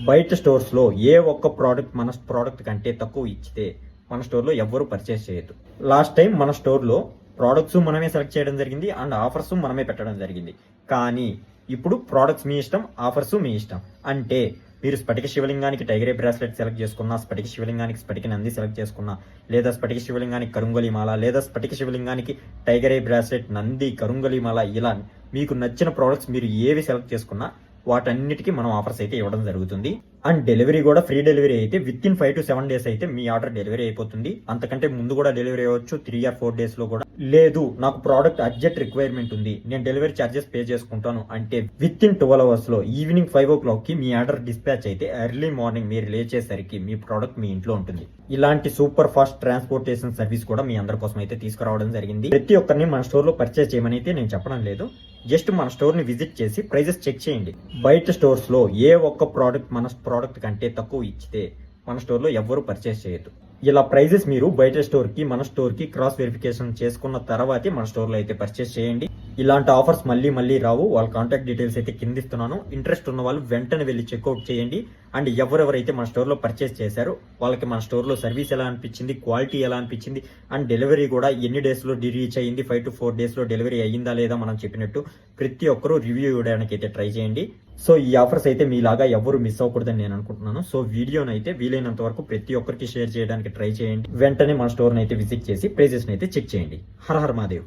బయట స్టోర్స్ లో ఏ ఒక్క ప్రోడక్ట్ మన ప్రోడక్ట్ కంటే తక్కువ ఇచ్చితే మన స్టోర్ లో ఎవ్వరు పర్చేస్ చేయొద్దు. లాస్ట్ టైం మన స్టోర్ లో ప్రోడక్ట్స్ మనమే సెలెక్ట్ చేయడం జరిగింది అండ్ ఆఫర్స్ మనమే పెట్టడం జరిగింది. కానీ ఇప్పుడు ప్రోడక్ట్స్ మీ ఇష్టం, ఆఫర్స్ మీ ఇష్టం. అంటే మీరు స్ఫటిక శివలింగానికి టైగర్ బ్రాస్లెట్ సెలెక్ట్ చేసుకున్నా, స్ఫటిక శివలింగానికి స్ఫటిక నంది సెలెక్ట్ చేసుకున్నా, లేదా స్ఫటిక శివలింగానికి కరుంగలి మాల, లేదా స్ఫటిక శివలింగానికి టైగర్ బ్రాస్లెట్, నంది, కరుంగలి మాల, ఇలా మీకు నచ్చిన ప్రోడక్ట్స్ మీరు ఏవి సెలెక్ట్ చేసుకున్నా వాటన్నిటికీ మనం ఆఫర్స్ అయితే ఇవ్వడం జరుగుతుంది. అండ్ డెలివరీ కూడా ఫ్రీ డెలివరీ అయితే విత్ ఇన్ 5 to 7 days అయితే మీ ఆర్డర్ డెలివరీ అయిపోతుంది. అంతకంటే ముందు కూడా డెలివరీ అవ్వచ్చు, 3 or 4 days లో కూడా. లేదు నాకు ప్రోడక్ట్ అర్జెంట్ రిక్వైర్మెంట్ ఉంది, నేను డెలివరీ ఛార్జెస్ పే చేసుకుంటాను అంటే విత్ ఇన్ 12 hours లో ఈవినింగ్ 5 o'clock కి మీ ఆర్డర్ డిస్పాచ్ అయితే ఎర్లీ మార్నింగ్ మీరు లేచేసరికి మీ ప్రోడక్ట్ మీ ఇంట్లో ఉంటుంది. ఇలాంటి సూపర్ ఫాస్ట్ ట్రాన్స్పోర్టేషన్ సర్వీస్ కూడా మీ అందరి కోసం అయితే తీసుకురావడం జరిగింది. ప్రతి ఒక్కరిని మన స్టోర్ లో పర్చేస్ చేయమని అయితే నేను చెప్పడం లేదు, జస్ట్ మన స్టోర్ ని విజిట్ చేసి ప్రైజెస్ చెక్ చేయండి. బయట స్టోర్స్ లో ఏ ఒక్క ప్రోడక్ట్ మన ప్రోడక్ట్ కంటే తక్కువ ఇచ్చితే మన స్టోర్ లో ఎవ్వరు పర్చేస్ చేయొద్దు. ఇలా ప్రైజెస్ మీరు బయట స్టోర్ కి మన స్టోర్ కి క్రాస్ వెరిఫికేషన్ చేసుకున్న తర్వాతే మన స్టోర్ లో అయితే పర్చేస్ చేయండి. ఇలాంటి ఆఫర్స్ మళ్ళీ రావు. వాళ్ళ కాంటాక్ట్ డీటెయిల్స్ అయితే కింద ఇస్తున్నాను. ఇంట్రెస్ట్ ఉన్న వాళ్ళు వెంటనే వెళ్ళి చెక్అవుట్ చేయండి. అండ్ ఎవరెవరైతే మన స్టోర్ లో పర్చేస్ చేశారో వాళ్ళకి మన స్టోర్ లో సర్వీస్ ఎలా అనిపించింది, క్వాలిటీ ఎలా అనిపించింది, అండ్ డెలివరీ కూడా ఎన్ని డేస్ లో రీచ్ అయ్యింది, 5 to 4 days లో డెలివరీ అయ్యిందా లేదా మనం చెప్పినట్టు ప్రతి ఒక్కరూ రివ్యూ ఇవ్వడానికి అయితే ట్రై చేయండి. సో ఈ ఆఫర్స్ అయితే మీలాగా ఎవరు మిస్ అవ్వకూడదని నేను అనుకుంటున్నాను. సో వీడియోని అయితే వీలైనంత వరకు ప్రతి ఒక్కరికి షేర్ చేయడానికి ట్రై చేయండి. వెంటనే మన స్టోర్ అయితే విజిట్ చేసి ప్రైజెస్ అయితే చెక్ చేయండి. హర హర మహాదేవ్.